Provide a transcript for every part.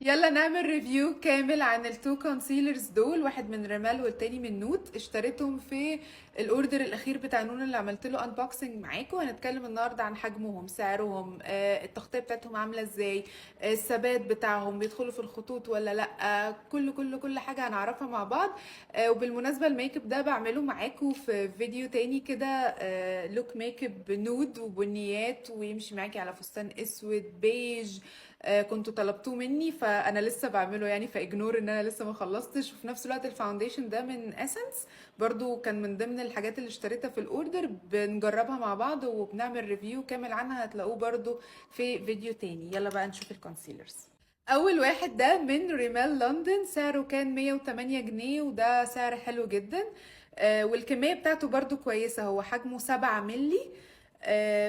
يلا نعمل ريفيو كامل عن التو كونسيلرز دول، واحد من ريمال والتاني من نوت. اشتريتهم في الاوردر الاخير بتاع نون اللي عملت له انبوكسنج معاكم. هنتكلم النهارده عن حجمهم، سعرهم، التغطيه بتاعتهم عامله ازاي، الثبات بتاعهم، بيدخلوا في الخطوط ولا لا. كل حاجه هنعرفها مع بعض. وبالمناسبه الميك اب ده بعمله معاكم في فيديو تاني كده، لوك ميك اب نود وبنيات، ويمشي معاكي على فستان اسود بيج. كنتوا طلبتوه مني فانا لسه بعمله يعني، فاجنور ان انا لسه ما خلصتش. وفي نفس الوقت الفاونديشن ده من اسنس، برضو كان من ضمن الحاجات اللي اشتريتها في الاوردر، بنجربها مع بعض وبنعمل ريفيو كامل عنها، هتلاقوه برضو في فيديو تاني. يلا بقى نشوف الكونسيلرز. اول واحد ده من ريمال لندن، سعره كان 108 جنيه، وده سعر حلو جدا. والكمية بتاعته برضو كويسة، هو حجمه 7 ملي.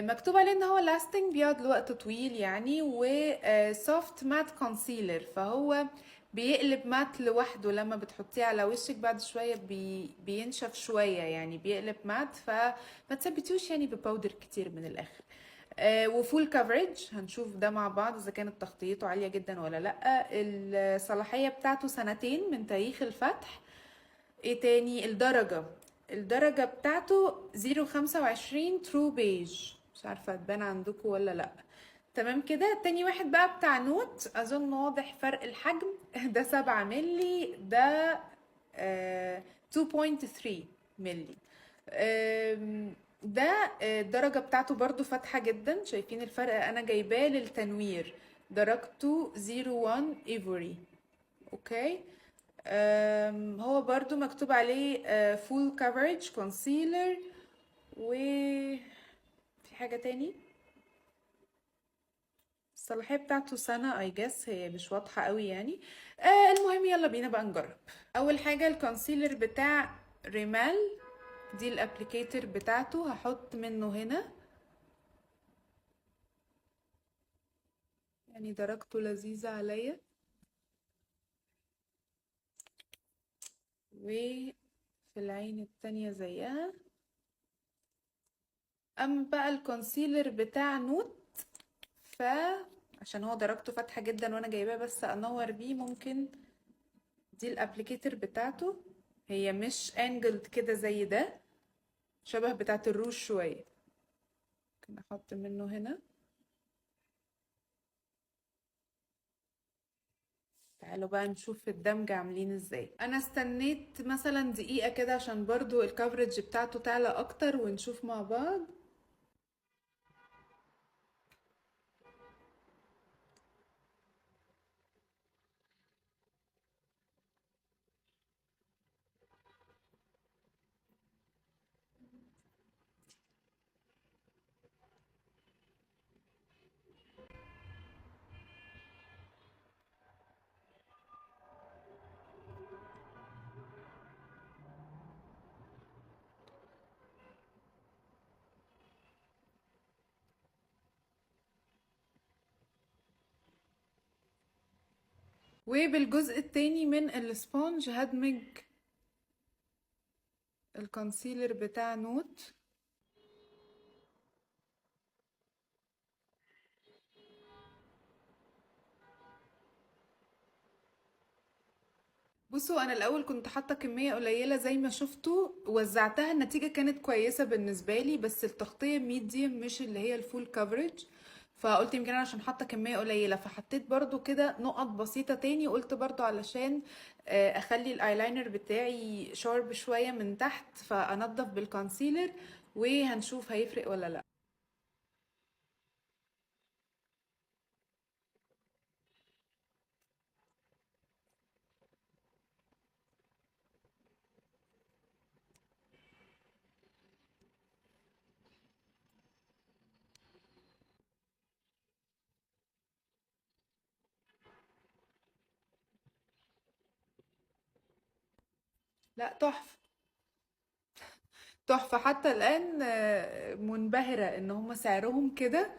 مكتوب عليه ان هو لاستنج، بيقعد لوقت طويل يعني، وسوفت مات كونسيلر، فهو بيقلب مات لوحده. لما بتحطيه على وشك بعد شوية بينشف شوية يعني، بيقلب مات، فما تثبتوش يعني بباودر كتير من الاخر. وفول كفرج، هنشوف ده مع بعض اذا كانت تغطيته عالية جدا ولا لا. الصلاحية بتاعته سنتين من تاريخ الفتح. ايه تاني؟ الدرجة بتاعته 0.25 ترو بيج، مش عارفة هتبان عندكم ولا لا. تمام كده. تاني واحد بقى بتاع نوت، اظن واضح فرق الحجم. ده 7 ملي، ده 2.3 ملي. ده الدرجة بتاعته برضو فاتحة جدا، شايفين الفرق؟ انا جايباه للتنوير، درجته 01 ايفوري. اوكي. هو برضو مكتوب عليه فول كفرج كونسيلر. و في حاجة تاني، الصلاحية بتاعته سنة اي جس، هي مش واضحة قوي يعني. المهم يلا بينا بقى نجرب. اول حاجة الكونسيلر بتاع ريمال، دي الابليكيتر بتاعته، هحط منه هنا. يعني درجته لذيذة عليا. وفي العين التانية زيها. اما بقى الكونسيلر بتاع نوت، ف عشان هو درجته فاتحة جدا وانا جايباه بس انور بيه، ممكن دي الابليكيتر بتاعته، هي مش انجلد كده زي ده، شبه بتاعت الروج شوية. ممكن احط منه هنا. تعالوا بقى نشوف الدمج عاملين ازاي. انا استنيت مثلا دقيقة كده عشان برضو الكفرج بتاعته تعلى اكتر، ونشوف مع بعض. وبالجزء التاني من السبونج هدمج الكونسيلر بتاع نوت. بصوا، انا الاول كنت حاطه كميه قليله زي ما شفتوا، وزعتها، النتيجه كانت كويسه بالنسبه لي، بس التغطيه ميديم مش اللي هي الفول كفرج. فقلت يمكن انا عشان حاطه كميه قليله، فحطيت برضو كده نقط بسيطه تاني. قلت برضو علشان اخلي الايلاينر بتاعي شارب شويه من تحت، فانضف بالكونسيلر، وهنشوف هيفرق ولا لا. لا، تحفه. تحفة حتى الآن. منبهرة ان هم سعرهم كده،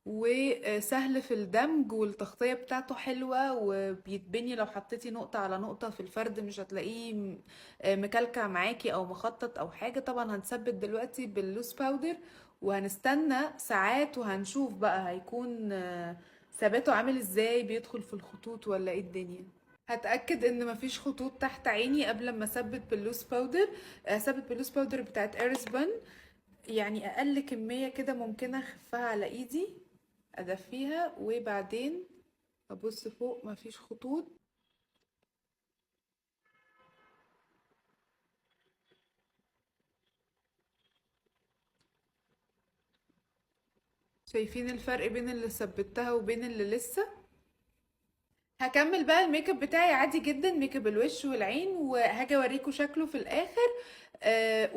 وسهل في الدمج، والتغطية بتاعته حلوة، وبيتبني لو حطيتي نقطة على نقطة في الفرد مش هتلاقيه مكلكع معاكي او مخطط او حاجة. طبعا هنثبت دلوقتي باللوس باودر، وهنستنى ساعات وهنشوف بقى هيكون ثباته عامل ازاي، بيدخل في الخطوط ولا ايه الدنيا. هتأكد ان مفيش خطوط تحت عيني قبل ما اثبت باللوس باودر. اثبت باللوس باودر بتاعت ايرس بن، يعني اقل كمية كده ممكنة اخفها على ايدي، ادفيها وبعدين ابص فوق مفيش خطوط. شايفين الفرق بين اللي ثبتها وبين اللي لسه؟ هكمل بقى الميك اب بتاعي عادي جدا، ميك اب الوش والعين، وهاجي اوريكم شكله في الاخر.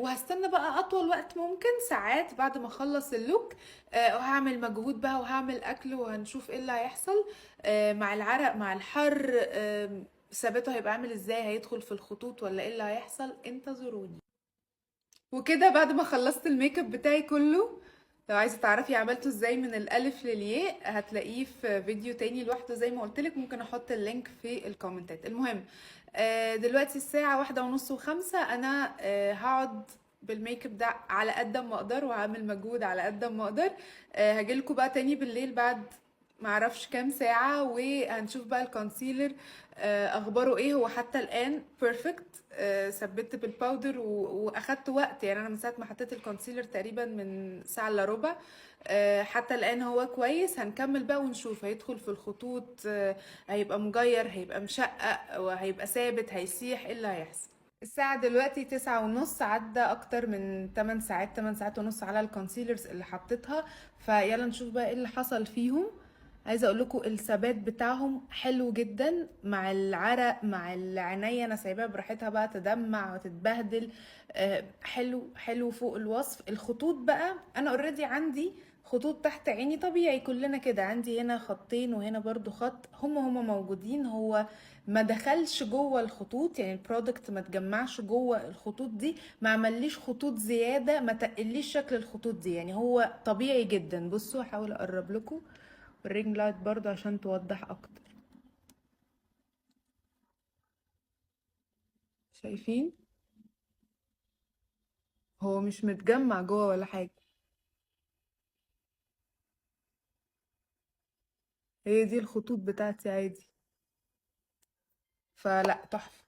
وهستنى بقى اطول وقت ممكن ساعات بعد ما اخلص اللوك. وهعمل مجهود بقى وهعمل اكل وهنشوف ايه اللي هيحصل. مع العرق مع الحر، ثباته هيبقى عامل ازاي، هيدخل في الخطوط ولا ايه اللي هيحصل، انتظروني. وكده بعد ما خلصت الميك اب بتاعي كله، لو عايزه تعرفي عملته ازاي من الالف للياء هتلاقيه في فيديو تاني لوحده زي ما قلتلك، ممكن احط اللينك في الكومنتات. المهم، دلوقتي الساعه 1:30 و5، انا هقعد بالميك اب ده على قد ما اقدر وهعمل مجهود على قد ما اقدر. هجيلكوا بقى تاني بالليل بعد معرفش كام ساعة وهنشوف بقى الكونسيلر اخباره ايه. هو حتى الان بيرفكت. ثبت بالباودر واخدت وقت، يعني انا من ساعة ما حطيت الكونسيلر تقريبا من ساعة الا ربع. حتى الان هو كويس. هنكمل بقى ونشوف هيدخل في الخطوط، هيبقى مجير، هيبقى مشقق، وهيبقى ثابت، هيسيح، ايه اللي هيحصل. الساعة دلوقتي 9:30، عدى أكتر من 8 ساعات، 8 ساعات ونص على الكونسيلرز اللي حطيتها. فيلا نشوف بقى ايه اللي حصل فيهم. عايزة اقول لكم الثبات بتاعهم حلو جدا مع العرق مع العناية، انا سايباها براحتها بقى تدمع وتتبهدل. حلو حلو فوق الوصف. الخطوط بقى انا اوريدي عندي خطوط تحت عيني طبيعي، كلنا كده، عندي هنا خطين وهنا برضو خط، هما موجودين. هو ما دخلش جوه الخطوط، يعني البرودكت ما تجمعش جوه الخطوط دي، ما عمليش خطوط زيادة، ما تقليش شكل الخطوط دي، يعني هو طبيعي جدا. بصوا هحاول اقرب لكم والرينج لايت برضو عشان توضح اكتر. شايفين؟ هو مش متجمع جوه ولا حاجة. هي دي الخطوط بتاعتي عادي. فلا، تحفة.